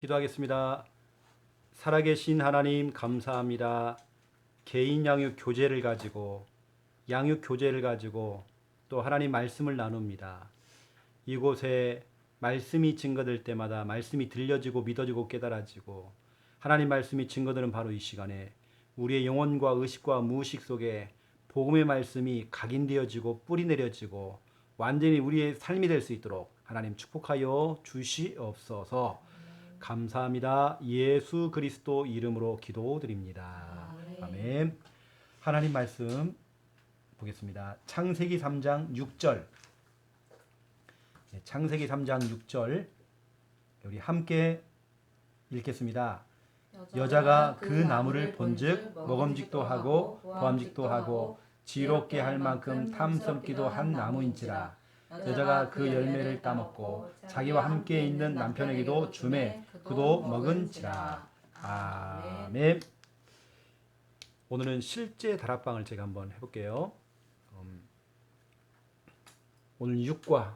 기도하겠습니다. 살아계신 하나님 감사합니다. 개인 양육 교제를 가지고 또 하나님 말씀을 나눕니다. 이곳에 말씀이 증거될 때마다 말씀이 들려지고 믿어지고 깨달아지고 하나님 말씀이 증거되는 바로 이 시간에 우리의 영혼과 의식과 무의식 속에 복음의 말씀이 각인되어지고 뿌리 내려지고 완전히 우리의 삶이 될 수 있도록 하나님 축복하여 주시옵소서. 감사합니다. 예수 그리스도 이름으로 기도드립니다. 아멘. 하나님 말씀 보겠습니다. 창세기 3장 6절. 창세기 3장 6절. 우리 함께 읽겠습니다. 여자가 그 나무를 본즉 먹음직도 하고 보암직도 하고 지롭게 할 만큼 탐스럽기도 한 나무인지라. 여자가 그 열매를 따먹고 자기와 함께 있는 남편에게도 주매 그도 먹은지라. 아멘. 오늘은 실제 다락방을 제가 한번 해볼게요. 오늘 6과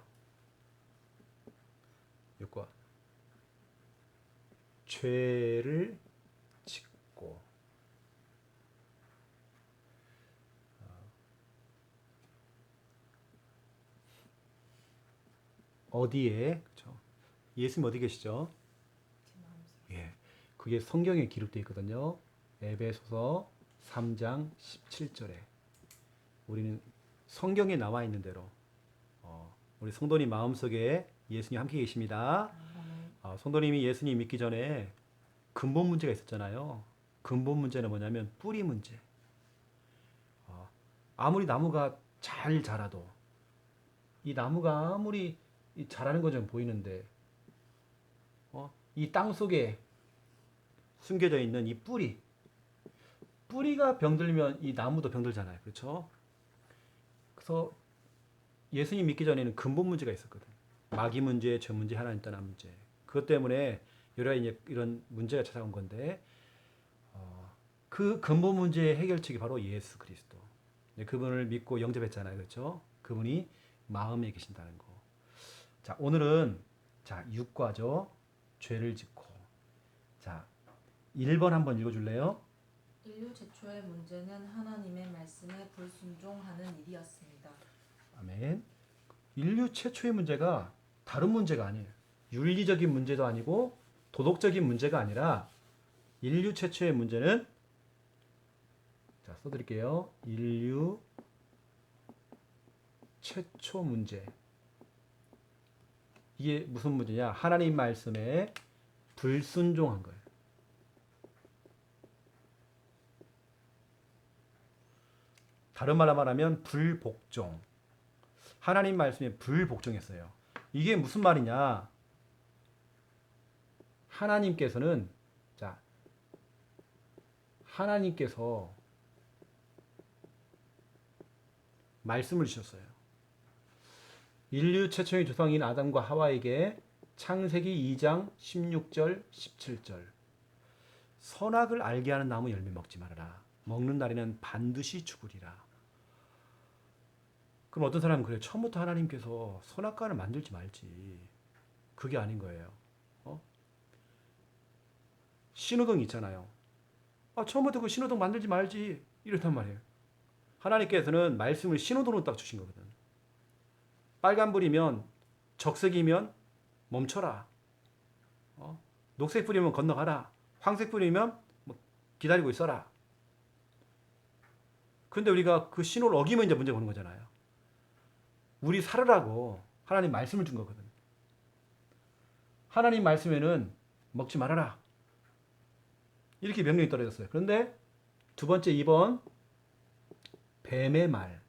죄를 짓고 어디에, 그렇죠? 예수님 어디 계시죠? 예, 그게 성경에 기록되어 있거든요. 에베소서 3장 17절에 우리는 성경에 나와 있는 대로 우리 성도님 마음속에 예수님 함께 계십니다. 성도님이 예수님 믿기 전에 근본 문제가 있었잖아요. 근본 문제는 뭐냐면 뿌리 문제. 아무리 나무가 잘 자라도 이 나무가 아무리 자라는 것처럼 보이는데 이 땅 속에 숨겨져 있는 이 뿌리가 병들면 이 나무도 병들잖아요. 그렇죠? 그래서 예수님 믿기 전에는 근본 문제가 있었거든. 마귀 문제, 죄 문제, 하나님 떠난 문제. 그것 때문에 여러 이런 문제가 찾아온 건데 그 근본 문제의 해결책이 바로 예수 그리스도. 그분을 믿고 영접했잖아요. 그렇죠? 그분이 마음에 계신다는 거. 자, 오늘은 6과죠. 죄를 짓고. 자, 1번 한번 읽어줄래요? 인류 최초의 문제는 하나님의 말씀에 불순종하는 일이었습니다. 아멘. 인류 최초의 문제가 다른 문제가 아니에요. 윤리적인 문제도 아니고 도덕적인 문제가 아니라 인류 최초의 문제는 써드릴게요. 인류 최초 문제. 이게 무슨 문제냐? 하나님 말씀에 불순종한 거예요. 다른 말로 말하면 불복종. 하나님 말씀에 불복종했어요. 이게 무슨 말이냐? 하나님께서 말씀을 주셨어요. 인류 최초의 조상인 아담과 하와에게 창세기 2장 16절 17절 선악을 알게 하는 나무 열매 먹지 말아라. 먹는 날에는 반드시 죽으리라. 그럼 어떤 사람은 그래요. 처음부터 하나님께서 선악과를 만들지 말지. 그게 아닌 거예요. 신호등 있잖아요. 처음부터 그 신호등 만들지 말지. 이렇단 말이에요. 하나님께서는 말씀을 신호등으로 딱 주신 거거든. 빨간불이면 적색이면 멈춰라. 녹색불이면 건너가라. 황색불이면 기다리고 있어라. 근데 우리가 그 신호를 어기면 이제 문제가 오는 거잖아요. 우리 살으라고 하나님 말씀을 준 거거든. 하나님 말씀에는 먹지 말아라. 이렇게 명령이 떨어졌어요. 그런데 두 번째 2번 뱀의 말.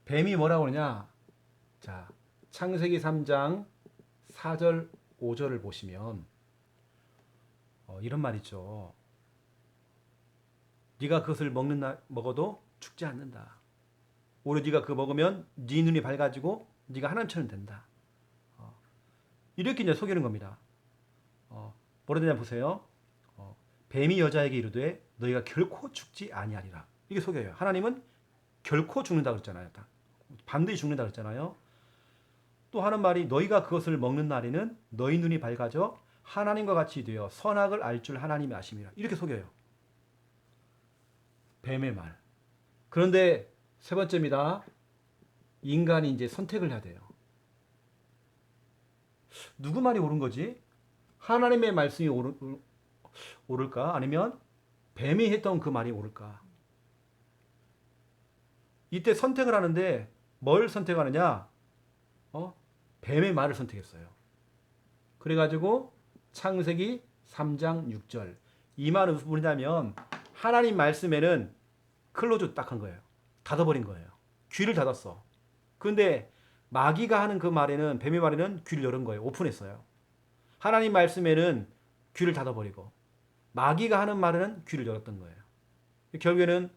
뱀이 뭐라고 그러냐? 자, 창세기 3장 4절 5절을 보시면 이런 말 있죠. 네가 그것을 먹어도 죽지 않는다. 오히려 네가 그거 먹으면 네 눈이 밝아지고 네가 하나님처럼 된다. 이렇게 이제 속이는 겁니다. 뭐라 되냐 보세요. 뱀이 여자에게 이르되 너희가 결코 죽지 아니하리라. 이게 속여요. 하나님은 결코 죽는다 그랬잖아요. 반드시 죽는다 그랬잖아요. 또 하는 말이 너희가 그것을 먹는 날에는 너희 눈이 밝아져 하나님과 같이 되어 선악을 알 줄 하나님이 아심이라. 이렇게 속여요. 뱀의 말. 그런데 세 번째입니다. 인간이 이제 선택을 해야 돼요. 누구 말이 옳은 거지? 하나님의 말씀이 옳을까? 아니면 뱀이 했던 그 말이 옳을까? 이때 선택을 하는데 뭘 선택하느냐? 뱀의 말을 선택했어요. 그래가지고 창세기 3장 6절. 이 말은 무슨 말이냐면 하나님 말씀에는 클로즈 딱 한 거예요. 닫아버린 거예요. 귀를 닫았어. 근데 마귀가 하는 그 말에는, 뱀의 말에는 귀를 열은 거예요. 오픈했어요. 하나님 말씀에는 귀를 닫아버리고 마귀가 하는 말에는 귀를 열었던 거예요. 결국에는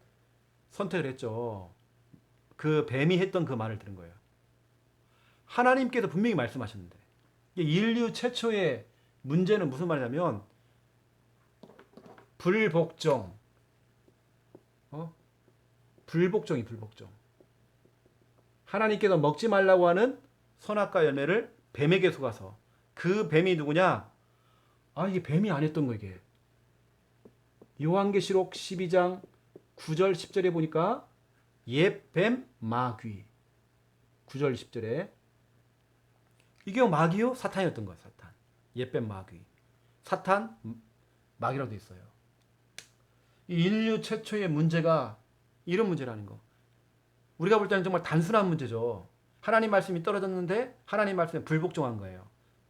선택을 했죠. 그 뱀이 했던 그 말을 들은 거예요. 하나님께서 분명히 말씀하셨는데 인류 최초의 문제는 무슨 말이냐면 불복종. 불복종이 불복종. 하나님께서 먹지 말라고 하는 선악과 열매를 뱀에게 속아서 그 뱀이 누구냐? 이게 뱀이 안 했던 거 이게. 요한계시록 12장 9절 10절에 보니까 옛뱀 마귀. 9절 10절에 이게 마귀요? 사탄이었던 거야. 사탄. 옛뱀 마귀. 사탄 마귀라고 돼 있어요. 이 인류 최초의 문제가 이런 문제라는 거. 우리가 볼 때는 정말 단순한 문제죠. 하나님 말씀이 떨어졌는데 하나님 말씀에 불복종한 거예요.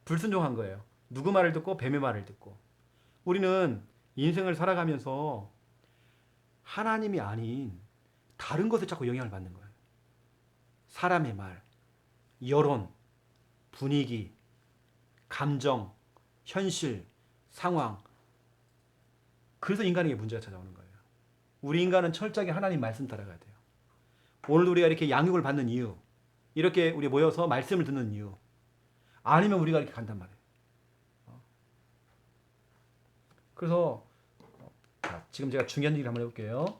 불순종한 거예요. 누구 말을 듣고 뱀의 말을 듣고. 우리는 인생을 살아가면서 하나님이 아닌 다른 것에 자꾸 영향을 받는 거예요. 사람의 말, 여론, 분위기, 감정, 현실, 상황. 그래서 인간에게 문제가 찾아오는 거예요. 우리 인간은 철저하게 하나님 말씀 따라가야 돼요. 오늘 우리가 이렇게 양육을 받는 이유, 이렇게 우리 모여서 말씀을 듣는 이유, 아니면 우리가 이렇게 간단 말이에요. 그래서 지금 제가 중요한 얘기를 한번 해볼게요.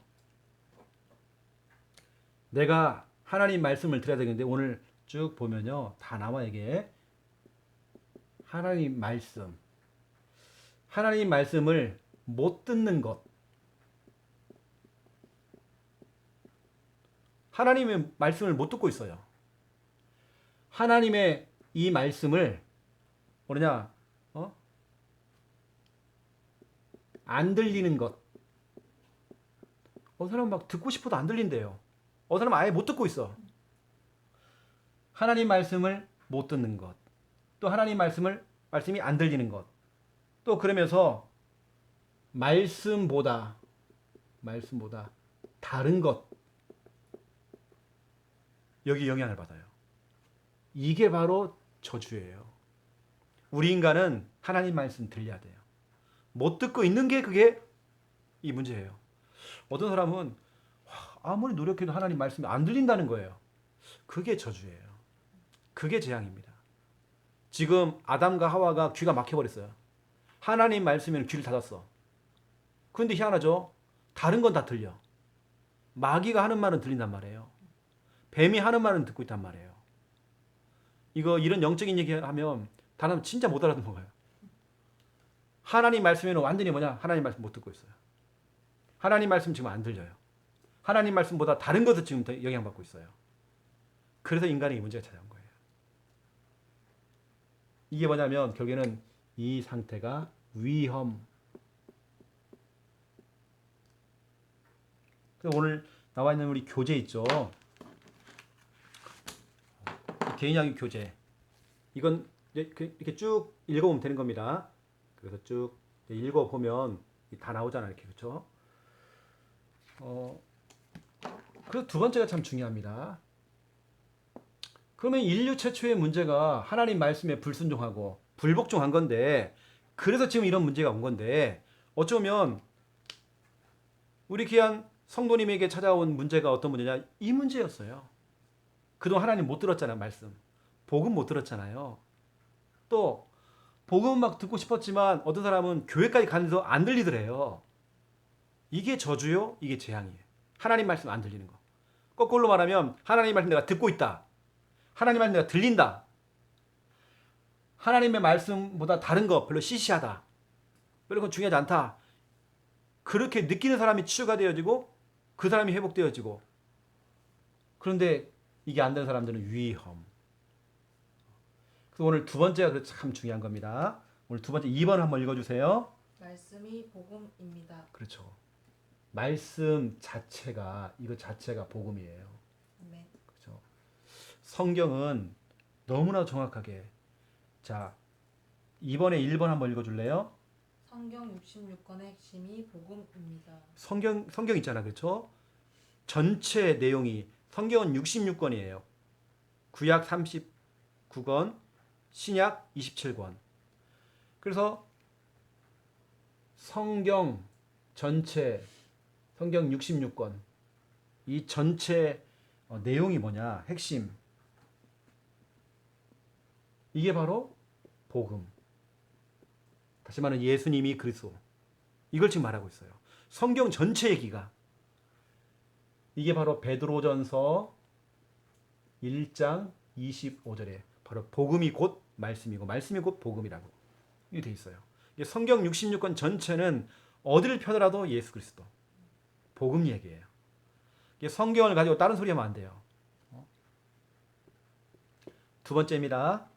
내가 하나님 말씀을 드려야 되는데 오늘 쭉 보면요, 다 나와 이게 하나님 말씀을 못 듣는 것. 하나님의 말씀을 못 듣고 있어요. 하나님의 이 말씀을 뭐냐? 안 들리는 것. 어떤 사람은 막 듣고 싶어도 안 들린대요. 어떤 사람은 아예 못 듣고 있어. 하나님 말씀을 못 듣는 것. 또 하나님 말씀이 안 들리는 것. 또 그러면서 말씀보다 다른 것. 여기 영향을 받아요. 이게 바로 저주예요. 우리 인간은 하나님 말씀 들려야 돼요. 못 듣고 있는 게 그게 이 문제예요. 어떤 사람은 아무리 노력해도 하나님 말씀이 안 들린다는 거예요. 그게 저주예요. 그게 재앙입니다. 지금 아담과 하와가 귀가 막혀버렸어요. 하나님 말씀에는 귀를 닫았어. 그런데 희한하죠? 다른 건 다 들려. 마귀가 하는 말은 들린단 말이에요. 뱀이 하는 말은 듣고 있단 말이에요. 이런 영적인 얘기하면 다른 진짜 못 알아듣는 거예요. 하나님 말씀에는 완전히 뭐냐? 하나님 말씀 못 듣고 있어요. 하나님 말씀 지금 안 들려요. 하나님 말씀보다 다른 것을 지금 더 영향받고 있어요. 그래서 인간에게 문제가 찾아온 거예요. 이게 뭐냐면 결국에는 이 상태가 위험. 오늘 나와 있는 우리 교재 있죠. 개인양육 교재. 이건 이렇게 쭉 읽어보면 되는 겁니다. 그래서 쭉 읽어보면 다 나오잖아요. 이렇게. 그렇죠? 그래서 두 번째가 참 중요합니다. 그러면 인류 최초의 문제가 하나님 말씀에 불순종하고 불복종한 건데, 그래서 지금 이런 문제가 온 건데, 어쩌면 우리 귀한 성도님에게 찾아온 문제가 어떤 문제냐? 이 문제였어요. 그동안 하나님 못 들었잖아요. 말씀. 복음 못 들었잖아요. 또 복음 막 듣고 싶었지만 어떤 사람은 교회까지 가면서 안 들리더래요. 이게 저주요? 이게 재앙이에요. 하나님 말씀 안 들리는 거. 거꾸로 말하면 하나님 말씀 내가 듣고 있다. 하나님 말씀 내가 들린다. 하나님의 말씀보다 다른 거 별로 시시하다. 별로 그건 중요하지 않다. 그렇게 느끼는 사람이 치유가 되어지고 그 사람이 회복되어지고 그런데 이게 안 되는 사람들은 위험. 그래서 오늘 두 번째가 참 중요한 겁니다. 오늘 두 번째 2번 한번 읽어주세요. 말씀이 복음입니다. 그렇죠. 말씀 자체가 이거 자체가 복음이에요. 아멘. 그렇죠. 성경은 너무나 정확하게 자 이번에 1번 한번 읽어줄래요? 성경 66권의 핵심이 복음입니다. 성경 있잖아, 그렇죠? 전체 내용이 성경은 66권이에요. 구약 39권, 신약 27권. 그래서 성경 전체 성경 66권 이 전체 내용이 뭐냐? 핵심. 이게 바로 복음. 다시 말하면 예수님이 그리스도. 이걸 지금 말하고 있어요. 성경 전체 얘기가 이게 바로 베드로전서 1장 25절에 바로 복음이 곧 말씀이고 말씀이 곧 복음이라고 이게 돼 있어요. 성경 66권 전체는 어디를 펴더라도 예수 그리스도. 복음 얘기예요. 성경을 가지고 다른 소리 하면 안 돼요. 두 번째입니다.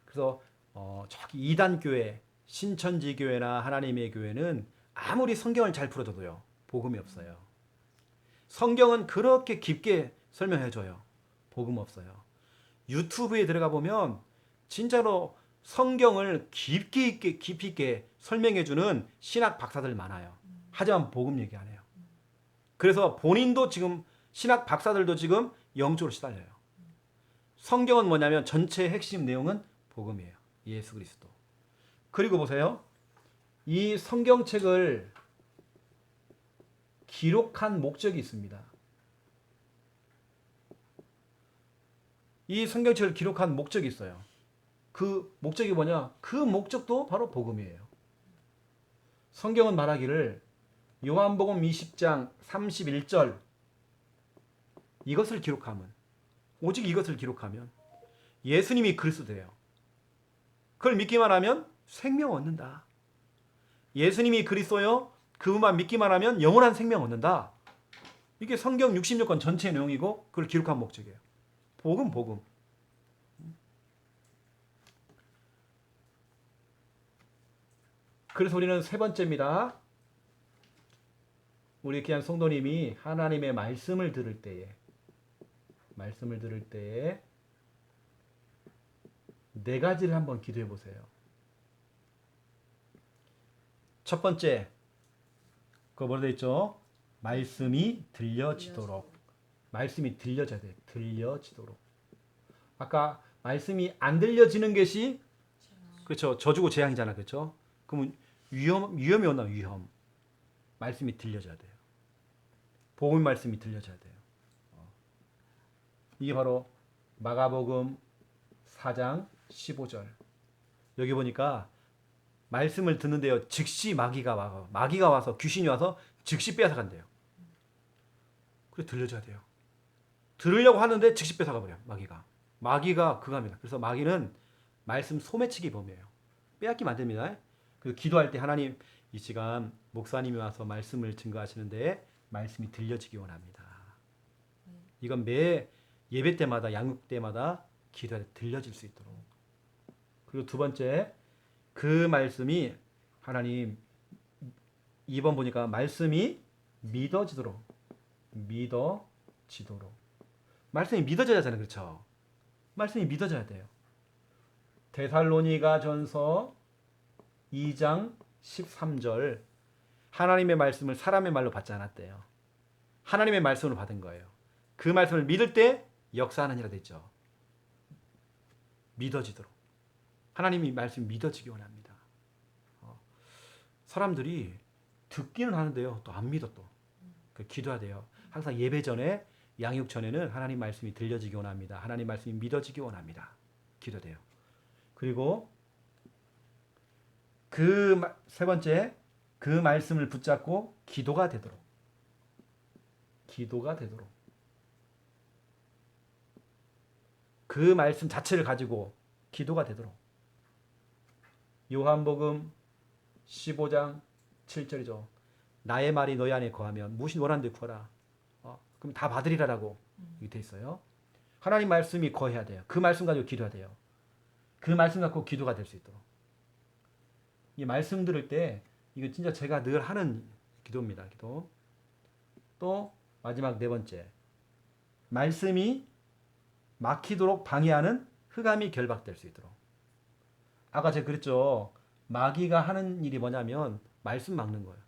그래서 저기 이단 교회, 신천지 교회나 하나님의 교회는 아무리 성경을 잘 풀어줘도요. 복음이 없어요. 성경은 그렇게 깊게 설명해 줘요. 복음 없어요. 유튜브에 들어가 보면 진짜로 성경을 깊이 있게 설명해 주는 신학 박사들 많아요. 하지만 복음 얘기 안 해요. 그래서 본인도 지금 신학 박사들도 지금 영적으로 시달려요. 성경은 뭐냐면 전체 핵심 내용은 복음이에요. 예수 그리스도. 그리고 보세요. 이 성경책을 기록한 목적이 있습니다. 이 성경책을 기록한 목적이 있어요. 그 목적이 뭐냐? 그 목적도 바로 복음이에요. 성경은 말하기를 요한복음 20장 31절 이것을 기록하면 오직 이것을 기록하면 예수님이 그리스도예요. 그걸 믿기만 하면 생명 얻는다. 예수님이 그리스도요. 그분만 믿기만 하면 영원한 생명 얻는다. 이게 성경 66권 전체 내용이고 그걸 기록한 목적이에요. 복음. 그래서 우리는 세 번째입니다. 우리 귀한 성도님이 하나님의 말씀을 들을 때에 네 가지를 한번 기도해 보세요. 첫 번째, 그거 뭐라 되어 있죠? 말씀이 들려지도록. 말씀이 들려져야 돼. 들려지도록. 아까 말씀이 안 들려지는 것이 그렇죠. 저주고 재앙이잖아. 그렇죠? 그러면 위험이 온다. 위험. 말씀이 들려져야 돼요. 복음 말씀이 들려져야 돼요. 이게 바로 마가복음 4장 15절. 여기 보니까 말씀을 듣는데요. 즉시 마귀가 와서 귀신이 와서 즉시 빼앗아간대요. 그래서 들려줘야 돼요. 들으려고 하는데 즉시 뺏어가버려요. 마귀가 그겁니다. 그래서 마귀는 말씀 소매치기 범이에요. 빼앗기면 안 됩니다. 그래서 기도할 때 하나님 이 시간 목사님이 와서 말씀을 증거하시는데 말씀이 들려지기 원합니다. 이건 매 예배 때마다 양육 때마다 기도할 때 들려질 수 있도록. 그리고 두 번째 그 말씀이 하나님 2번 보니까 말씀이 믿어지도록. 말씀이 믿어져야 하잖아요. 그렇죠? 말씀이 믿어져야 돼요. 데살로니가 전서 2장 13절 하나님의 말씀을 사람의 말로 받지 않았대요. 하나님의 말씀으로 받은 거예요. 그 말씀을 믿을 때 역사하느니라 됐죠. 믿어지도록. 하나님이 말씀이 믿어지기 원합니다. 사람들이 듣기는 하는데요. 또 안 믿어 또. 기도해야 돼요. 항상 예배 전에 양육 전에는 하나님 말씀이 들려지기 원합니다. 하나님 말씀이 믿어지기 원합니다. 기도돼요. 그리고 그 세 번째 그 말씀을 붙잡고 기도가 되도록. 그 말씀 자체를 가지고 기도가 되도록. 요한복음 15장 7절이죠. 나의 말이 너희 안에 거하면 무엇이 원하는 데 구하라. 그럼 다 받으리라라고 여기 돼 있어요. 하나님 말씀이 거해야 돼요. 그 말씀 가지고 기도해야 돼요. 그 말씀 갖고 기도가 될 수 있도록. 이 말씀 들을 때 이거 진짜 제가 늘 하는 기도입니다. 기도. 또 마지막 네 번째. 말씀이 막히도록 방해하는 흑암이 결박될 수 있도록. 아까 제가 그랬죠. 마귀가 하는 일이 뭐냐면 말씀 막는 거예요.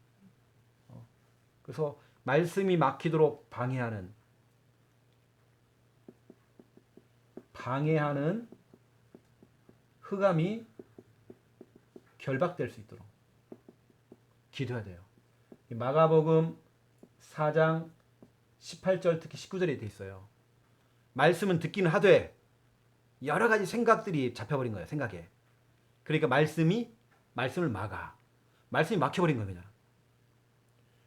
그래서 말씀이 막히도록 방해하는 흑암이 결박될 수 있도록 기도해야 돼요. 마가복음 4장 18절 특히 19절에 돼 있어요. 말씀은 듣기는 하되 여러 가지 생각들이 잡혀버린 거예요. 생각에. 그러니까 말씀을 막아. 말씀이 막혀버린 거예요. 그냥.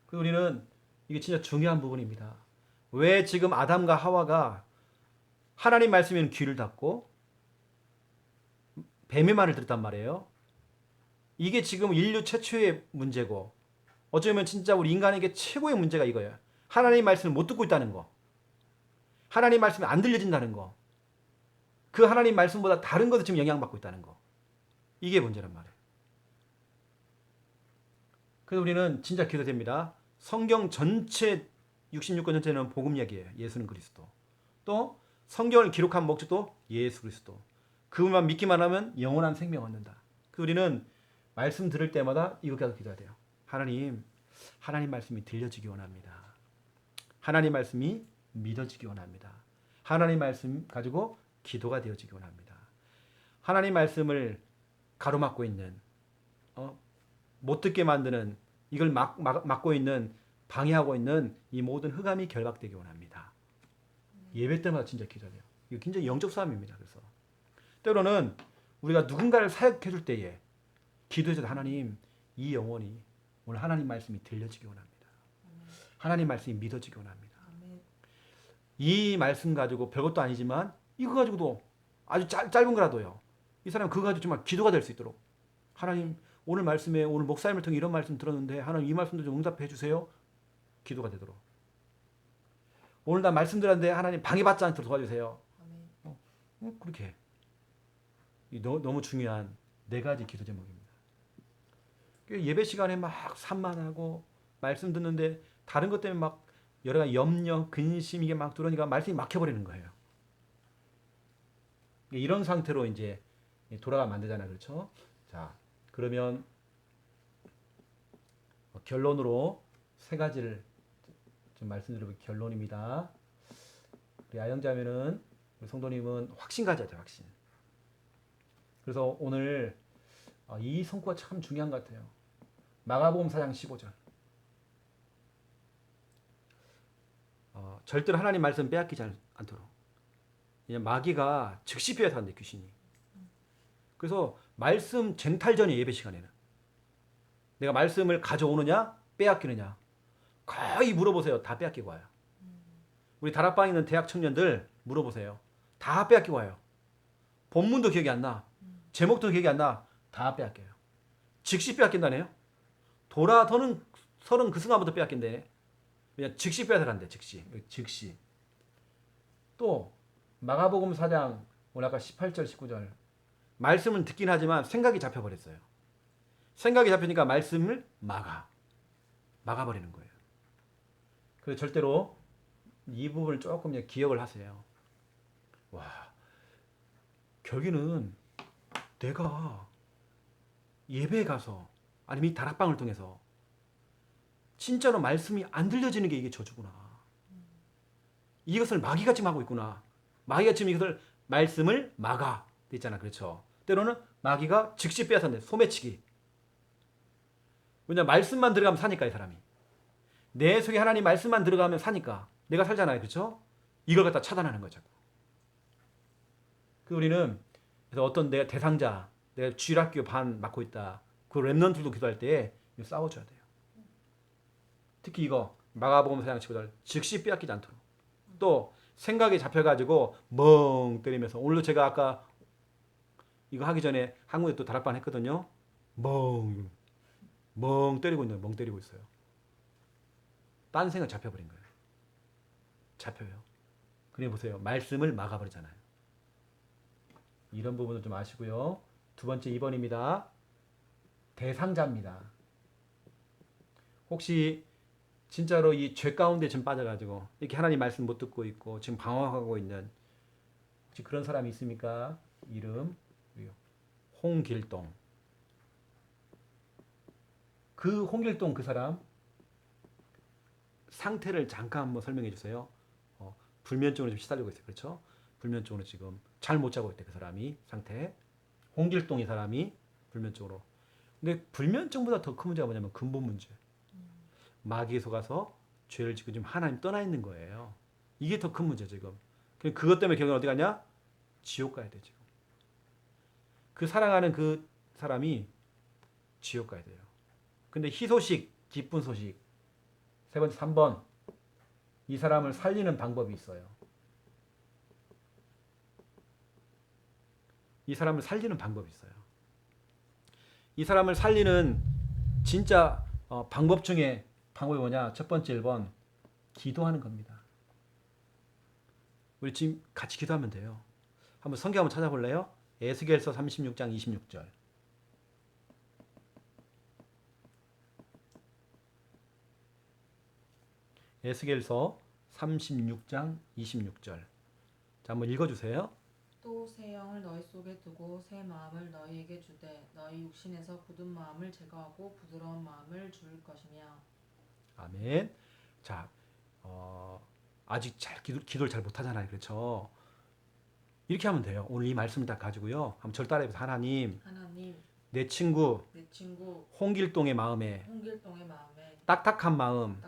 그래서 우리는 이게 진짜 중요한 부분입니다. 왜 지금 아담과 하와가 하나님 말씀에는 귀를 닫고 뱀의 말을 들었단 말이에요. 이게 지금 인류 최초의 문제고 어쩌면 진짜 우리 인간에게 최고의 문제가 이거예요. 하나님 말씀을 못 듣고 있다는 거. 하나님 말씀이 안 들려진다는 거. 그 하나님 말씀보다 다른 것에 지금 영향받고 있다는 거. 이게 문제란 말이에요. 그래서 우리는 진짜 기도됩니다. 성경 전체 66권 전체는 복음 이야기예요. 예수는 그리스도. 또 성경을 기록한 목적도 예수 그리스도. 그분만 믿기만 하면 영원한 생명 얻는다. 그래서 우리는 말씀 들을 때마다 이렇게 기도해야 돼요. 하나님 말씀이 들려지기 원합니다. 하나님 말씀이 믿어지기 원합니다. 하나님 말씀 가지고 기도가 되어지기 원합니다. 하나님 말씀을 가로막고 있는 못 듣게 만드는 이걸 막고 있는 방해하고 있는 이 모든 흑암이 결박되기 원합니다. 예배 때마다 진짜 기도해야 돼요. 이거 굉장히 영적 싸움입니다. 그래서 때로는 우리가 누군가를 사역해 줄 때에 기도해서 하나님 이 영혼이 오늘 하나님 말씀이 들려지기 원합니다. 하나님 말씀이 믿어지기 원합니다. 이 말씀 가지고 별것도 아니지만 이거 가지고도 아주 짧은 거라도요. 이 사람 그거 가지고 정말 기도가 될 수 있도록 하나님 오늘 말씀에 오늘 목사님을 통해 이런 말씀 들었는데 하나님 이 말씀도 좀 응답해 주세요. 기도가 되도록. 오늘 나 말씀 들었는데 하나님 방해받지 않도록 도와주세요. 그렇게 너무 중요한 네 가지 기도 제목입니다. 예배 시간에 막 산만하고 말씀 듣는데 다른 것 때문에 막 여러 가지 염려, 근심 이게 막 들어오니까 말씀이 막혀버리는 거예요. 이런 상태로 이제 돌아가면 안 되잖아요. 그렇죠? 자, 그러면 결론으로 세 가지를 좀 말씀드려볼 결론입니다. 우리 아영자매는 우리 성도님은 확신 가져야 돼요. 확신. 그래서 오늘 이 성구가 참 중요한 것 같아요. 마가복음 4장 15절. 절대로 하나님 말씀 빼앗기지 않도록. 마귀가 즉시 빼앗아간대 귀신이. 그래서 말씀 쟁탈전이 예배 시간에는 내가 말씀을 가져오느냐 빼앗기느냐 거의 물어보세요. 다 빼앗기고 와요. 우리 다락방에 있는 대학 청년들 물어보세요. 다 빼앗기고 와요. 본문도 기억이 안 나. 제목도 기억이 안 나. 다 빼앗겨요. 즉시 빼앗긴다네요. 돌아서는 그 순간부터 빼앗긴대. 그냥 즉시 빼앗아간대. 즉시. 또 마가복음 4장 오늘 아까 18절 19절 말씀은 듣긴 하지만 생각이 잡혀버렸어요. 생각이 잡히니까 말씀을 막아버리는 거예요. 그래서 절대로 이 부분을 조금 기억을 하세요. 와, 결국에는 내가 예배에 가서 아니면 이 다락방을 통해서 진짜로 말씀이 안 들려지는 게 이게 저주구나. 이것을 마귀가 지금 하고 있구나. 마귀가 지금 이것을 말씀을 막아. 있잖아. 그렇죠. 때로는 마귀가 즉시 빼앗았네. 소매치기. 왜냐면 말씀만 들어가면 사니까 이 사람이. 내 속에 하나님 말씀만 들어가면 사니까. 내가 살잖아요. 그렇죠? 이걸 갖다 차단하는 거죠. 그 우리는 그래서 어떤 내가 대상자, 내가 주일학교 반 맡고 있다. 그 랩런트도 기도할 때 싸워줘야 돼요. 특히 이거 마가복음 4장 15절 즉시 빼앗기지 않도록. 또 생각이 잡혀가지고 멍 때리면서 오늘도 제가 아까 이거 하기 전에 한국에 또 다락방 했거든요. 멍 때리고 있는 거예요. 멍 때리고 있어요. 딴 생각 잡혀버린 거예요. 잡혀요. 그래 보세요. 말씀을 막아버리잖아요. 이런 부분을 좀 아시고요. 두 번째 2번입니다. 대상자입니다. 혹시 진짜로 이 죄 가운데 지금 빠져가지고 이렇게 하나님 말씀 못 듣고 있고 지금 방황하고 있는 혹시 그런 사람이 있습니까? 이름 홍길동. 그 홍길동 그 사람 상태를 잠깐 한번 설명해 주세요. 불면증으로 좀 시달리고 있어요. 그렇죠? 불면증으로 지금 잘 못 자고 있대 그 사람이 상태. 홍길동이 사람이 불면증으로. 근데 불면증보다 더 큰 문제가 뭐냐면 근본 문제. 마귀에 속아서 죄를 짓고 지금 하나님 떠나 있는 거예요. 이게 더 큰 문제 지금. 그것 때문에 결국 어디 가냐? 지옥 가야 돼 지금. 그 사랑하는 그 사람이 지옥 가야 돼요. 근데 희소식, 기쁜 소식. 세 번째 3번. 이 사람을 살리는 방법이 있어요. 이 사람을 살리는 방법이 있어요. 이 사람을 살리는 진짜 방법 중에 방법이 뭐냐? 첫 번째 1번. 기도하는 겁니다. 우리 지금 같이 기도하면 돼요. 한번 성경 한번 찾아볼래요? 에스겔서 36장 26절. 에스겔서 36장 26절. 자, 한번 읽어주세요. 또 새 영을 너희 속에 두고 새 마음을 너희에게 주되 너희 육신에서 굳은 마음을 제거하고 부드러운 마음을 줄 것이며. 아멘. 자, 아직 기도를 잘 못하잖아요. 그렇죠? 이렇게 하면 돼요. 오늘 이 말씀을 딱 가지고요. 한번 절 따라해보세요. 하나님, 내 친구 홍길동의 마음에 홍길동의 마음에 딱딱한 마음,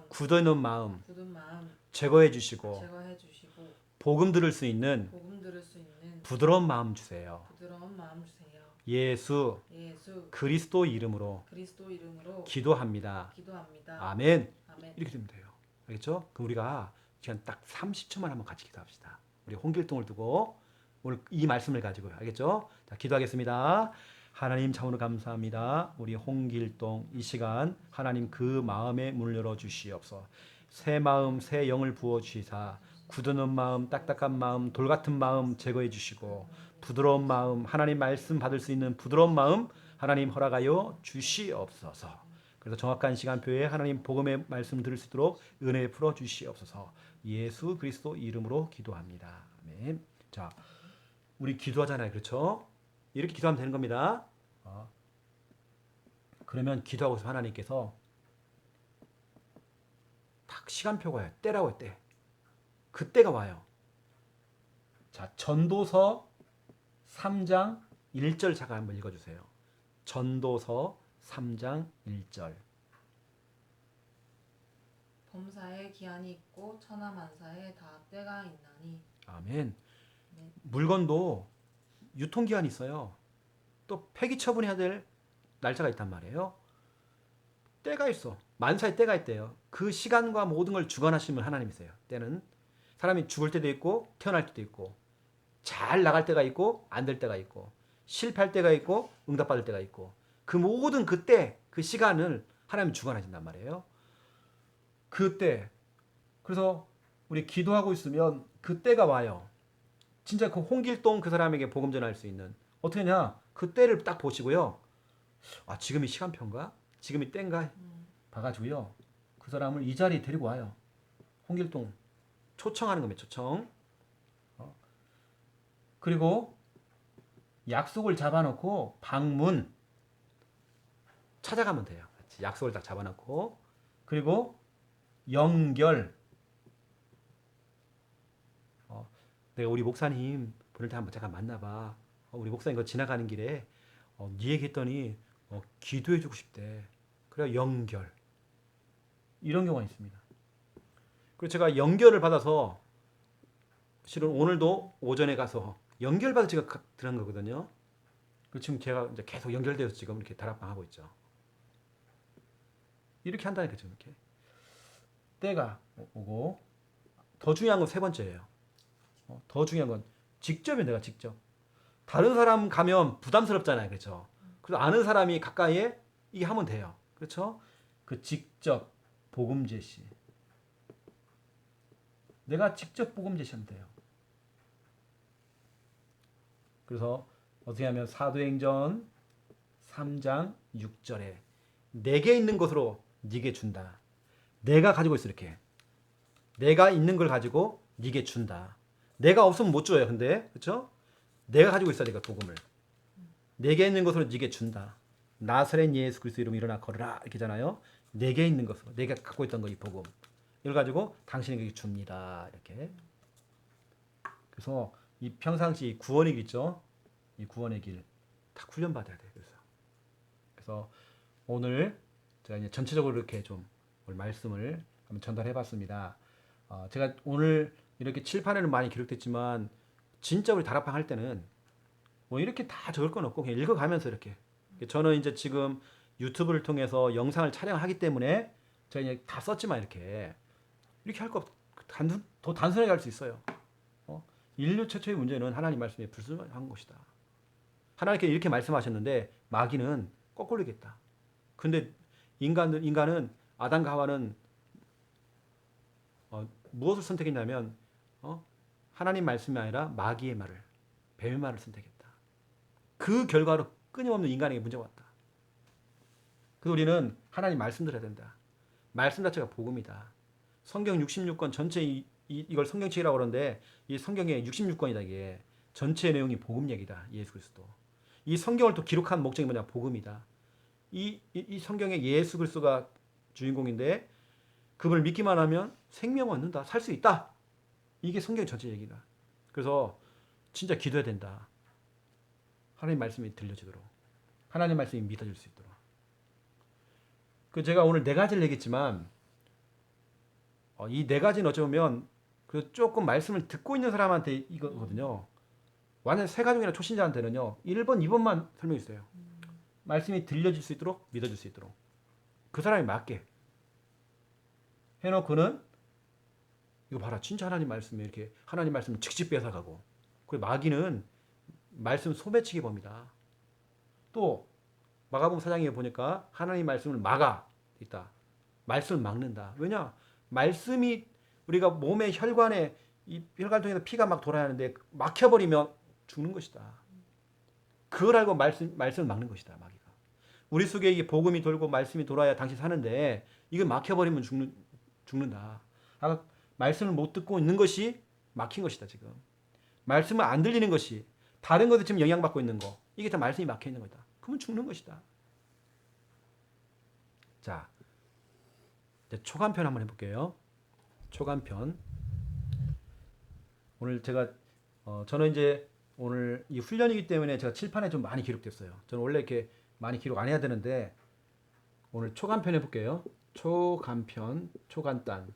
굳어있는 마음 굳은 마음 제거해 주시고 제거해 주시고 복음 들을 수 있는 부드러운 마음 주세요. 예수 그리스도 이름으로 기도합니다. 아멘. 이렇게 되면 돼요. 알겠죠? 그럼 우리가 지금 딱 30초만 한번 같이 기도합시다. 우리 홍길동을 두고 오늘 이 말씀을 가지고요. 알겠죠? 자, 기도하겠습니다. 하나님 참으로 감사합니다. 우리 홍길동 이 시간 하나님 그 마음의 문을 열어 주시옵소서. 새 마음 새 영을 부어 주시사 굳은 마음 딱딱한 마음 돌 같은 마음 제거해 주시고 부드러운 마음 하나님 말씀 받을 수 있는 부드러운 마음 하나님 허락하여 주시옵소서. 그래서 정확한 시간표에 하나님 복음의 말씀 들을 수 있도록 은혜 풀어 주시옵소서. 예수 그리스도 이름으로 기도합니다. 아멘. 자, 우리 기도하잖아요. 그렇죠? 이렇게 기도하면 되는 겁니다. 그러면 기도하고 있으면 하나님께서 딱 시간표가 와요. 때라고 해요. 때. 그때가 와요. 자, 전도서 3장 1절 잠깐 한번 읽어주세요. 전도서 3장 1절. 범사에 기한이 있고 천하만사에 다 때가 있나니. 아멘. 물건도 유통기한이 있어요. 또 폐기 처분해야 될 날짜가 있단 말이에요. 때가 있어. 만사에 때가 있대요. 그 시간과 모든 걸 주관하시는 하나님이세요. 때는 사람이 죽을 때도 있고 태어날 때도 있고 잘 나갈 때가 있고 안 될 때가 있고 실패할 때가 있고 응답받을 때가 있고 그 모든 그때 그 시간을 하나님이 주관하신단 말이에요. 그때 그래서 우리 기도하고 있으면 그때가 와요. 진짜 그 홍길동 그 사람에게 복음 전할 수 있는 어떻게 하냐? 그때를 딱 보시고요. 아, 지금이 시간표인가? 지금이 때인가? 봐가지고요. 그 사람을 이 자리에 데리고 와요. 홍길동 초청하는 겁니다. 초청. 그리고 약속을 잡아놓고 방문 찾아가면 돼요. 약속을 딱 잡아놓고 그리고 연결. 내가 우리 목사님 보낼 때 한번 잠깐 만나봐. 우리 목사님 거 지나가는 길에 네 얘기했더니 기도해주고 싶대. 그래 연결. 이런 경우가 있습니다. 그리고 제가 연결을 받아서 실은 오늘도 오전에 가서 연결받아 제가 들은 거거든요. 지금 제가 이제 계속 연결되어서 지금 이렇게 다락방 하고 있죠. 이렇게 한다니까 지금 이렇게 때가 오고 더 중요한 건 세 번째예요. 더 중요한 건 직접이 내가 직접 다른 사람 가면 부담스럽잖아요, 그렇죠? 그래서 아는 사람이 가까이에 이게 하면 돼요. 그렇죠? 그 직접 복음 제시. 내가 직접 복음 제시하면 돼요. 그래서 어떻게 하면 사도행전 3장 6절에 내게 있는 것으로 네게 준다. 내가 가지고 있어 이렇게. 내가 있는 걸 가지고 네게 준다. 내가 없으면 못 줘요. 근데 그렇죠? 내가 가지고 있어야 되니까 복음을. 내게 있는 것으로 네게 준다. 나사렛 예수 그리스도 이름으로 일어나 걸으라 이렇게잖아요. 내게 있는 것으로 내가 갖고 있던 거 이 복음. 이걸 가지고 당신에게 줍니다. 이렇게. 그래서 이 평상시 구원의 길 있죠? 이 구원의 길 다 훈련 받아야 돼요. 그래서 오늘 제가 이제 전체적으로 이렇게 좀 오늘 말씀을 한번 전달해 봤습니다. 제가 오늘 이렇게 칠판에는 많이 기록됐지만 진짜 우리 다락방 할 때는 뭐 이렇게 다 적을 건 없고 그냥 읽어가면서 이렇게 저는 이제 지금 유튜브를 통해서 영상을 촬영하기 때문에 제가 이제 다 썼지만 이렇게 할 거 더 단순하게 할 수 있어요. 인류 최초의 문제는 하나님 말씀에 불순한 것이다. 하나님께 이렇게 말씀하셨는데 마귀는 거꾸로겠다. 근데 인간은 아담과 하와는 무엇을 선택했냐면 하나님 말씀이 아니라 마귀의 말을 뱀의 말을 선택했다. 그 결과로 끊임없는 인간에게 문제가 왔다. 그래서 우리는 하나님 말씀 들어야 된다. 말씀 자체가 복음이다. 성경 66권 전체 이걸 성경책이라고 그러는데 이 성경에 66권이다 이게. 전체 내용이 복음 얘기다. 예수 그리스도. 이 성경을 또 기록한 목적이 뭐냐? 복음이다. 이 성경에 예수 그리스도가 주인공인데 그분을 믿기만 하면 생명을 얻는다. 살 수 있다. 이게 성경 전체 얘기다. 그래서 진짜 기도해야 된다. 하나님 말씀이 들려지도록. 하나님 말씀이 믿어질 수 있도록. 제가 오늘 네 가지를 얘기했지만 이 네 가지는 어쩌면 그 조금 말씀을 듣고 있는 사람한테 이거거든요. 완전 새가족이나 초신자한테는요. 1번, 2번만 설명했어요. 말씀이 들려질 수 있도록 믿어질 수 있도록. 그 사람이 맞게 해놓고는 이거 봐라. 진짜 하나님 말씀이 이렇게 하나님 말씀을 직접 뺏어가고 그 마귀는 말씀 소매치기 범이다. 또 마가복음 4장에 보니까 하나님 말씀을 막아 있다. 말씀을 막는다. 왜냐? 말씀이 우리가 몸의 혈관에 이 혈관 통해서 피가 막 돌아야 하는데 막혀버리면 죽는 것이다. 그걸 알고 말씀을 막는 것이다. 마귀가. 우리 속에 이게 복음이 돌고 말씀이 돌아야 당신 사는데 이거 막혀버리면 죽는다. 말씀을 못 듣고 있는 것이 막힌 것이다. 지금 말씀을 안 들리는 것이 다른 것에 지금 영향받고 있는 거 이게 다 말씀이 막혀 있는 거다. 그러면 죽는 것이다. 자, 이제 초간편 한번 해볼게요. 초간편. 오늘 제가 저는 이제 오늘 이 훈련이기 때문에 제가 칠판에 좀 많이 기록됐어요. 저는 원래 이렇게 많이 기록 안 해야 되는데 오늘 초간편 해볼게요. 초간편, 초간단,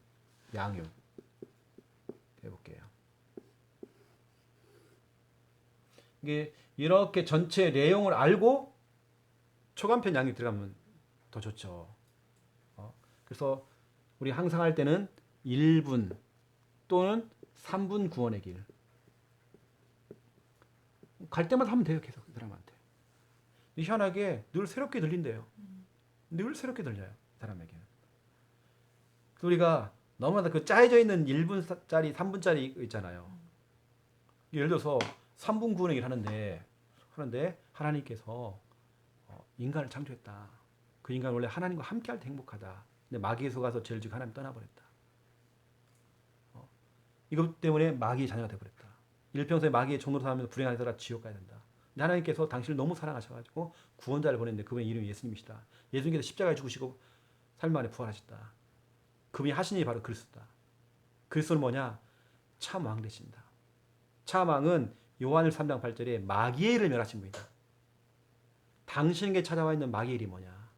양육 해볼게요. 이게 이렇게 전체 내용을 알고 초간편 양육 들어가면 더 좋죠. 그래서 우리 항상 할 때는 1분 또는 3분 구원의 길. 갈 때마다 하면 돼요. 계속 그 사람한테. 희한하게 늘 새롭게 들린대요. 늘 새롭게 들려요. 사람에게는. 우리가 너무나 그 짜여져 있는 1분짜리, 3분짜리 있잖아요. 예를 들어서 3분 구원의 길 하는데 하나님께서 인간을 창조했다. 그 인간 원래 하나님과 함께할 때 행복하다. 근데 마귀에 속아서 죄를 지고 하나님 떠나버렸다. 이것 때문에 마귀의 자녀가 되어버렸다. 일평소에 마귀의 종으로 살면서 불행하게 살아 지옥 가야 된다. 근데 하나님께서 당신을 너무 사랑하셔가지고 구원자를 보냈는데 그분의 이름이 예수님이시다. 예수님께서 십자가에 죽으시고 삶 안에 부활하셨다. 그분이 하신 일이 바로 그리스도다. 그리스도는 뭐냐? 참 왕 되신다. 참 왕은 요한일 3장 8절에 마귀의 일을 멸하신 분이다. 당신에게 찾아와 있는 마귀의 일이 뭐냐?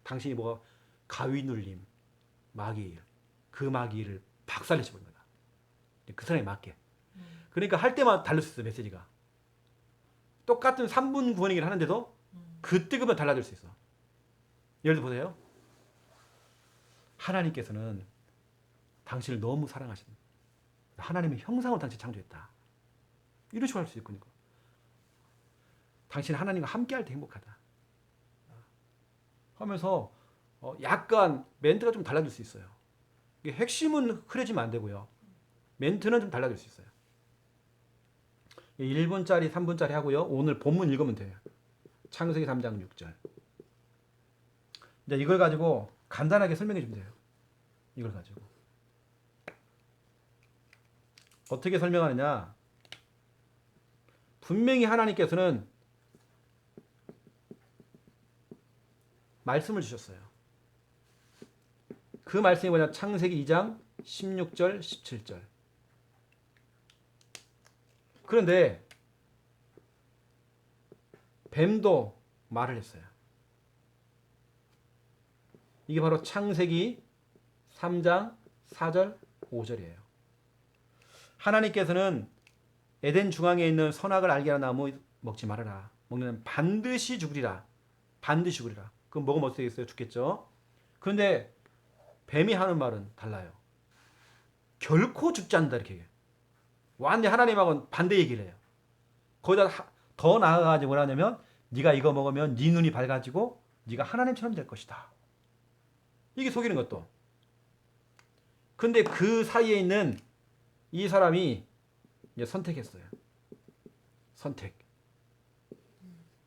당신이 뭐 가위 눌림, 마귀의 일, 그 마귀의 일을 박살내시는 거다. 그 사람이 맞게. 그러니까 할 때마다 달릴 수 있어 메시지가. 똑같은 3분 구원 얘기를 하는데도 그때 그만 달라질 수 있어. 예를 들어 보세요. 하나님께서는 당신을 너무 사랑하신 하나님의 형상으로 당신 창조했다. 이런 식으로 할 수 있거든요. 당신 하나님과 함께할 때 행복하다. 하면서 약간 멘트가 좀 달라질 수 있어요. 이게 핵심은 흐려지면 안 되고요. 멘트는 좀 달라질 수 있어요. 1분짜리, 3분짜리 하고요. 오늘 본문 읽으면 돼요. 창세기 3장 6절. 이제 이걸 가지고 간단하게 설명해 주면 돼요. 이걸 가지고. 어떻게 설명하느냐? 분명히 하나님께서는 말씀을 주셨어요. 그 말씀이 뭐냐? 창세기 2장 16절, 17절. 그런데 뱀도 말을 했어요. 이게 바로 창세기 3장 4절, 5절이에요. 하나님께서는 에덴 중앙에 있는 선악을 알게 하는 나무 먹지 말아라. 먹는 반드시 죽으리라. 반드시 죽으리라. 그럼 먹으면 어떻게 되겠어요? 죽겠죠. 그런데 뱀이 하는 말은 달라요. 결코 죽지 않는다 이렇게 얘기해요. 완전히 하나님하고는 반대 얘기를 해요. 거기다 더 나아가지고 뭐라냐면 네가 이거 먹으면 네 눈이 밝아지고 네가 하나님처럼 될 것이다. 이게 속이는 것도. 근데 그 사이에 있는 이 사람이 이제 선택했어요. 선택.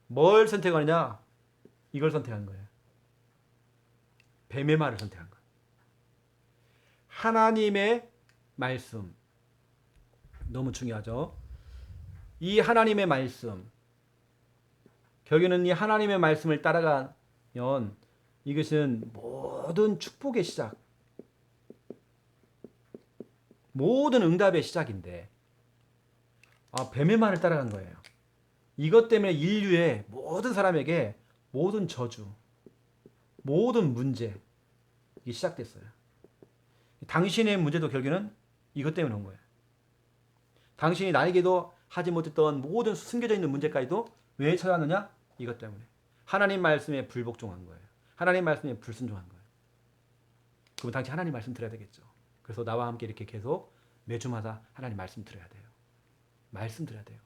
뭘 선택하느냐? 이걸 선택한 거예요. 뱀의 말을 선택한 거예요. 하나님의 말씀. 너무 중요하죠. 이 하나님의 말씀. 결국에는 이 하나님의 말씀을 따라가면 이것은 모든 축복의 시작. 모든 응답의 시작인데 뱀의 말을 따라간 거예요. 이것 때문에 인류의 모든 사람에게 모든 저주, 모든 문제 이 시작됐어요. 당신의 문제도 결국에는 이것 때문에 온 거예요. 당신이 나에게도 하지 못했던 모든 숨겨져 있는 문제까지도 왜 찾아왔느냐? 이것 때문에. 하나님 말씀에 불복종한 거예요. 하나님 말씀에 불순종한 거예요. 그럼 당신 하나님 말씀 들어야 되겠죠. 그래서 나와 함께 이렇게 계속 매주마다 하나님 말씀 들어야 돼요. 말씀 들어야 돼요.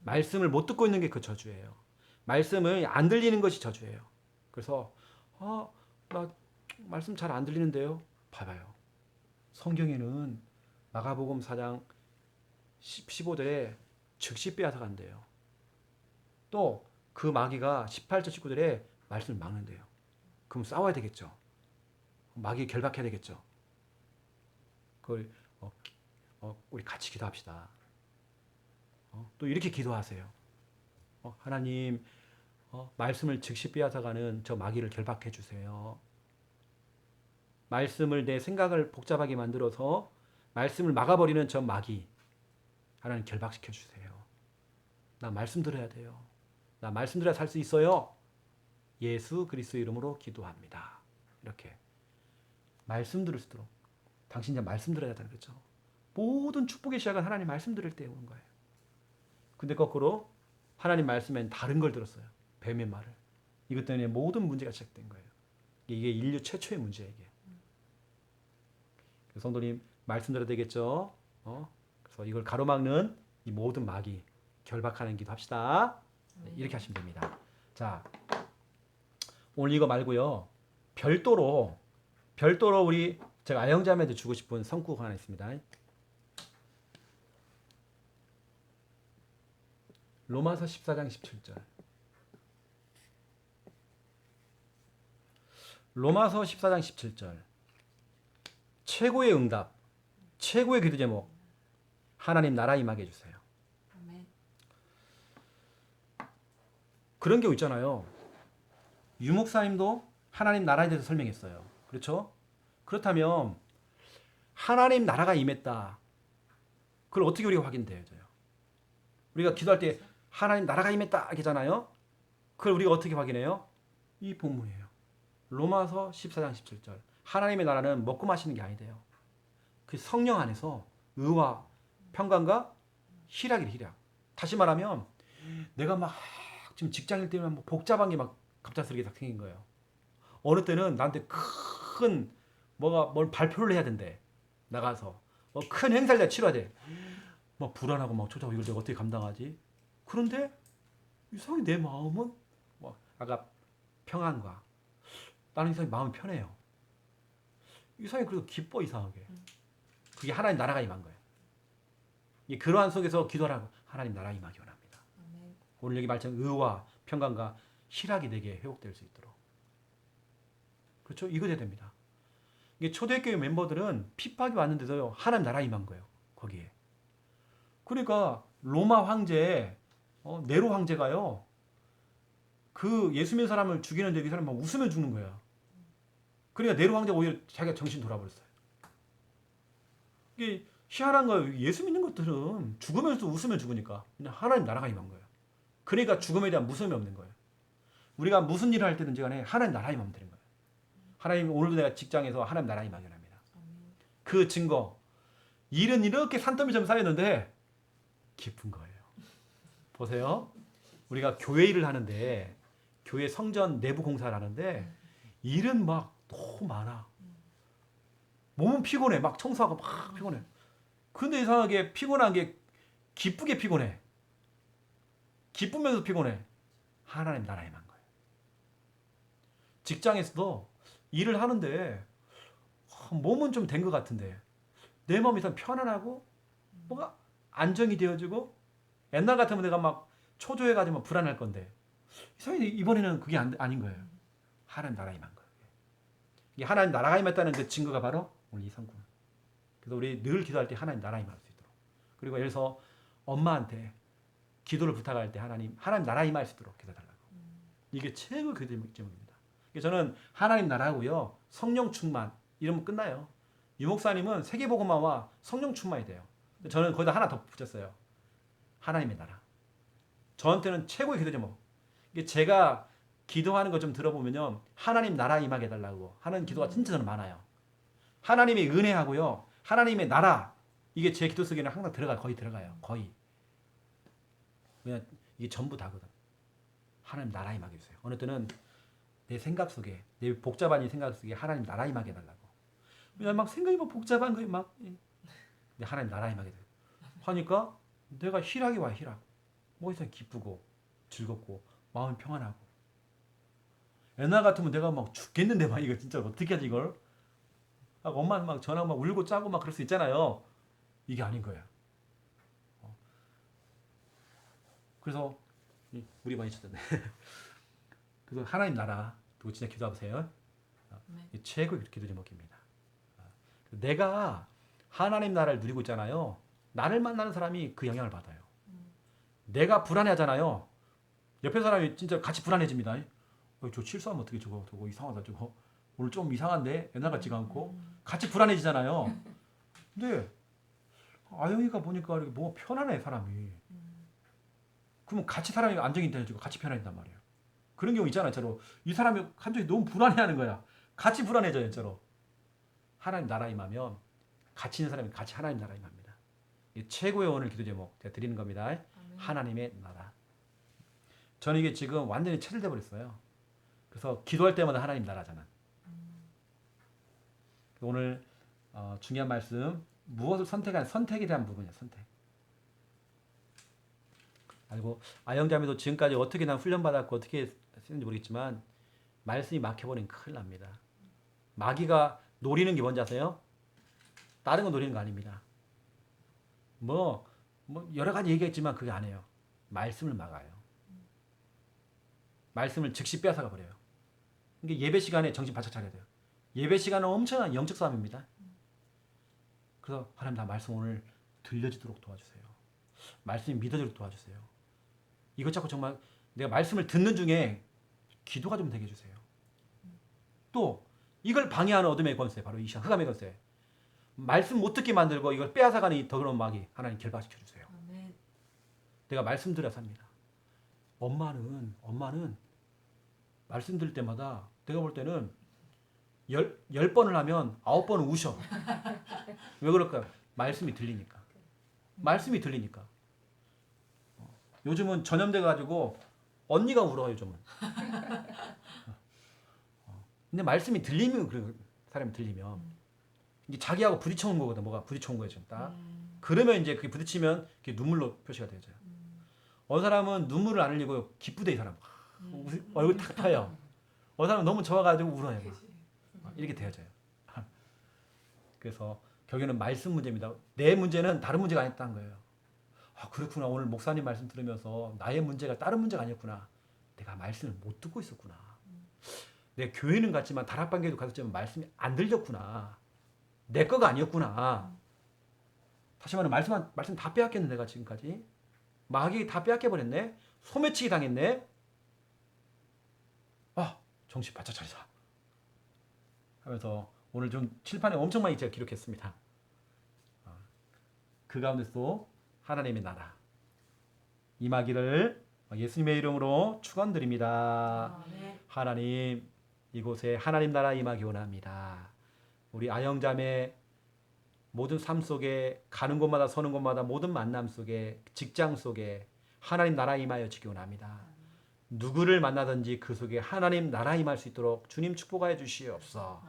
말씀을 못 듣고 있는 게 그 저주예요. 말씀을 안 들리는 것이 저주예요. 그래서 나 말씀 잘 안 들리는데요. 봐봐요. 성경에는 마가복음 4장 15절에 즉시 빼앗아간대요. 또 그 마귀가 18절 19절에 말씀을 막는데요. 그럼 싸워야 되겠죠. 마귀 결박해야 되겠죠. 그걸 우리 같이 기도합시다. 또 이렇게 기도하세요. 하나님 말씀을 즉시 빼앗아가는 저 마귀를 결박해 주세요. 말씀을 내 생각을 복잡하게 만들어서 말씀을 막아버리는 저 마귀 하나님 결박시켜 주세요. 나 말씀 들어야 돼요. 나 말씀 들어야 살 수 있어요. 예수 그리스도 이름으로 기도합니다. 이렇게 말씀 들을 수 있도록 당신 이제 말씀 들어야 된다는 거죠. 모든 축복의 시작은 하나님 말씀 들을 때 오는 거예요. 근데 거꾸로 하나님 말씀엔 다른 걸 들었어요. 뱀의 말을. 이것 때문에 모든 문제가 시작된 거예요. 이게 인류 최초의 문제예요. 이게. 성도님 말씀 들어야 되겠죠. 그래서 이걸 가로막는 이 모든 마귀 결박하는 기도 합시다. 네, 이렇게 하시면 됩니다. 자, 오늘 이거 말고요. 별도로 우리 제가 아영자매한테 주고 싶은 성구가 하나 있습니다. 로마서 14장 17절. 로마서 14장 17절. 최고의 응답, 최고의 기도 제목. 하나님 나라 임하게 해주세요. 아멘. 그런 경우 있잖아요. 유목사님도 하나님 나라에 대해서 설명했어요. 그렇죠? 그렇다면 하나님 나라가 임했다. 그걸 어떻게 우리가 확인돼요? 우리가 기도할 때 하나님 나라가 임했다 하잖아요. 그걸 우리가 어떻게 확인해요? 이 본문이에요. 로마서 14장 17절. 하나님의 나라는 먹고 마시는 게 아니대요. 그 성령 안에서 의와 평강과 희락이래, 희락. 다시 말하면 내가 막 지금 직장일 때문에 뭐 복잡한 게 막 갑작스럽게 딱 생긴 거예요. 어느 때는 나한테 큰 뭘 발표를 해야 된대. 나가서 뭐 큰 행사를 내가 치러야 돼. 막 불안하고 막 초조하고 이걸 내가 어떻게 감당하지? 그런데 이상하게 내 마음은 뭐 아까 평안과 나는 이 사람이 마음이 편해요. 이 사람이 그래도 기뻐 이상하게. 그게 하나님 나라가 임한 거예요. 이 그러한 속에서 기도하라고 하나님 나라 임하기 원합니다. 아멘. 오늘 여기 말씀 의와 평강과 희락이 되게 회복될 수 있도록. 그렇죠? 이거 돼야 됩니다. 이게 초대교회 멤버들은 핍박이 왔는데도 하나님 나라 임한 거예요. 거기에. 그러니까 로마 황제 네로 황제가요. 그 예수 믿는 사람을 죽이는데 이 사람이 막 웃으면 죽는 거야. 그러니까 네로 황제가 오히려 자기가 정신 돌아버렸어요. 이게 희한한 거예요. 예수 믿는 것들은 죽으면서 웃으면 죽으니까 그냥 하나님 나라가 임한 거예요. 그러니까 죽음에 대한 무서움이 없는 거예요. 우리가 무슨 일을 할 때든지 간에 하나님 나라 임하면 되는 거예요. 하나님 오늘도 내가 직장에서 하나님 나라 임하게 합니다. 그 증거 일은 이렇게 산더미처럼 쌓였는데 기쁜 거예요. 보세요. 우리가 교회 일을 하는데 교회 성전 내부 공사를 하는데 일은 막 너무 많아. 몸은 피곤해. 막 청소하고 막 피곤해. 근데 이상하게 피곤한 게 기쁘게 피곤해. 기쁘면서 피곤해. 하나님 나라 임한 거예요. 직장에서도 일을 하는데 몸은 좀 된 것 같은데 내 마음이 참 편안하고 뭐가 안정이 되어지고 옛날 같으면 내가 막 초조해가지고 불안할 건데 이상하게 이번에는 그게 아닌 거예요. 하나님 나라 임한 거예요. 이게 하나님 나라가 임했다는 그 증거가 바로 오늘 이 성구. 그래서 우리 늘 기도할 때 하나님 나라 임할 수 있도록. 그리고 예를 들어서 엄마한테 기도를 부탁할 때 하나님 나라 임할 수 있도록 기도해달라고. 이게 최고 기도 제목입니다. 저는 하나님 나라고요. 성령 충만 이러면 끝나요. 유 목사님은 세계복음화와 성령 충만이 돼요. 저는 거기다 하나 더 붙였어요. 하나님의 나라. 저한테는 최고의 기도 제목. 이게 제가 기도하는 거 좀 들어보면요. 하나님 나라 임하게 해달라고 하는 기도가 진짜 저는 많아요. 하나님의 은혜하고요. 하나님의 나라. 이게 제 기도 속에는 항상 거의 들어가요. 거의. 그냥 이게 전부 다거든. 하나님 나라 임하게 해주세요. 어느 때는 내 생각 속에, 내 복잡한 이 생각 속에 하나님 나라 임하게 해달라고. 그냥 막 생각이 막 복잡한 거에 막 하나님 나라 임하게 돼. 하니까 내가 희락이 와, 희락. 뭐 이상 기쁘고 즐겁고 마음이 평안하고. 옛날 같으면 내가 막 죽겠는데 막 이거 진짜 어떻게 하지 이걸? 엄마는 막 전화 막 울고 짜고 막 그럴 수 있잖아요. 이게 아닌 거야. 그래서 우리 많이 찾았네. 그래서 하나님 나라 또 진짜 기도하세요. 네. 최고의 기도 제목입니다. 내가 하나님 나라를 누리고 있잖아요. 나를 만나는 사람이 그 영향을 받아요. 내가 불안해하잖아요. 옆에 사람이 진짜 같이 불안해집니다. 저 실수하면 어떻게 저거 이상하다 저거 오늘 좀 이상한데 옛날 같지가 않고 같이 불안해지잖아요. 근데 아영이가 보니까 이렇게 뭐 편안해 사람이. 그러면 같이 사람이 안정이 돼가지고 같이 편해진단 말이에요. 그런 경우 있잖아요. 저로 이 사람이 감정이 너무 불안해하는 거야. 같이 불안해져요. 저로 하나님 나라 임하면 같이 있는 사람이 같이 하나님 나라 임합니다. 이 최고의 오늘 기도 제목 제가 드리는 겁니다. 아멘. 하나님의 나라. 저는 이게 지금 완전히 체질돼 버렸어요. 그래서 기도할 때마다 하나님 나라잖아. 오늘 중요한 말씀 무엇을 선택한 선택에 대한 부분이야. 선택. 그리고 아영자매도 지금까지 어떻게 난 훈련받았고 어떻게 쓰는지 모르겠지만 말씀이 막혀버리면 큰일 납니다. 마귀가 노리는 게 뭔지 아세요? 다른 거 노리는 거 아닙니다. 뭐 여러 가지 얘기했지만 그게 아니에요. 말씀을 막아요. 말씀을 즉시 빼앗아가 버려요. 이게 예배 시간에 정신 바짝 차려야 돼요. 예배 시간은 엄청난 영적 싸움입니다. 그래서 하나님 나 말씀 오늘 들려지도록 도와주세요. 말씀이 믿어지도록 도와주세요. 이것 자꾸 정말 내가 말씀을 듣는 중에 기도가 좀 되게 해주세요. 또 이걸 방해하는 어둠의 권세 바로 이 시간 흑암의 권세 말씀 못 듣게 만들고 이걸 빼앗아가는 이 더러운 마귀 하나님 결박시켜 주세요. 아멘. 내가 말씀 들여 삽니다. 엄마는 말씀 들을 때마다 내가 볼 때는 10번을 하면 9번은 우셔. 왜 그럴까요? 말씀이 들리니까. 말씀이 들리니까. 요즘은 전염돼 가지고 언니가 울어 요즘은. 근데 말씀이 들리면 그래 사람이 들리면 이게 자기하고 부딪혀온 거거든. 뭐가 부딪혀온 거예요 지금 딱. 그러면 이제 그게 부딪히면 그게 눈물로 표시가 되죠. 어느 사람은 눈물을 안 흘리고 기쁘대 이 사람. 얼굴 탁 타요. 어느 사람은 너무 좋아가지고 울어요. 막. 이렇게 되어져요. 그래서 결국에는 말씀 문제입니다. 내 문제는 다른 문제가 아니었다는 거예요. 아, 그렇구나. 오늘 목사님 말씀 들으면서 나의 문제가 다른 문제가 아니었구나. 내가 말씀을 못 듣고 있었구나. 내 교회는 갔지만 다락방교도 갔지만 말씀이 안 들렸구나. 내 거가 아니었구나. 다시 말하면 말씀 다 빼앗겼네. 내가 지금까지. 마귀가 다 빼앗겨버렸네. 소매치기 당했네. 아, 정신 바짝 차리자 하면서 오늘 좀 칠판에 엄청 많이 제가 기록했습니다. 그 가운데서 하나님의 나라 임하기를 예수님의 이름으로 축원드립니다. 아멘. 하나님, 이곳에 하나님 나라 임하기 원합니다. 우리 아영자매 모든 삶 속에 가는 곳마다 서는 곳마다 모든 만남 속에 직장 속에 하나님 나라 임하여 주기 원합니다. 누구를 만나든지 그 속에 하나님 나라 임할 수 있도록 주님 축복하여 주시옵소서.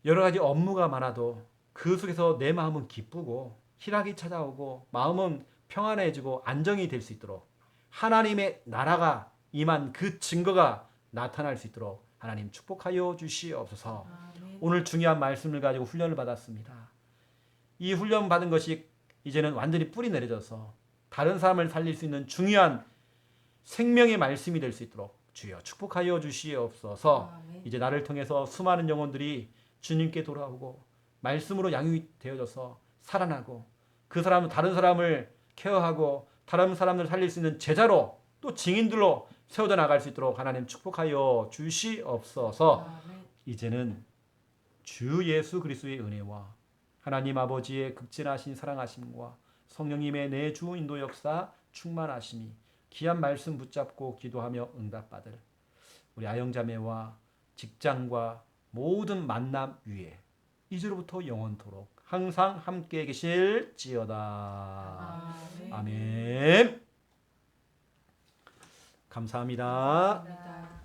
여러 가지 업무가 많아도 그 속에서 내 마음은 기쁘고 희락이 찾아오고 마음은 평안해지고 안정이 될 수 있도록 하나님의 나라가 임한 그 증거가 나타날 수 있도록 하나님 축복하여 주시옵소서. 아멘. 오늘 중요한 말씀을 가지고 훈련을 받았습니다. 이 훈련 받은 것이 이제는 완전히 뿌리 내려져서 다른 사람을 살릴 수 있는 중요한 생명의 말씀이 될 수 있도록 주여 축복하여 주시옵소서. 아멘. 이제 나를 통해서 수많은 영혼들이 주님께 돌아오고 말씀으로 양육이 되어져서 살아나고 그 사람은 다른 사람을 케어하고 다른 사람을 살릴 수 있는 제자로 또 증인들로 세워져 나갈 수 있도록 하나님 축복하여 주시옵소서. 아멘. 이제는 주 예수 그리스도의 은혜와 하나님 아버지의 극진하신 사랑하심과 성령님의 내 주 인도 역사 충만하심이 귀한 말씀 붙잡고 기도하며 응답받을 우리 아영자매와 직장과 모든 만남 위에 이제로부터 영원토록 항상 함께 계실지어다. 아멘. 아멘. 감사합니다. 감사합니다.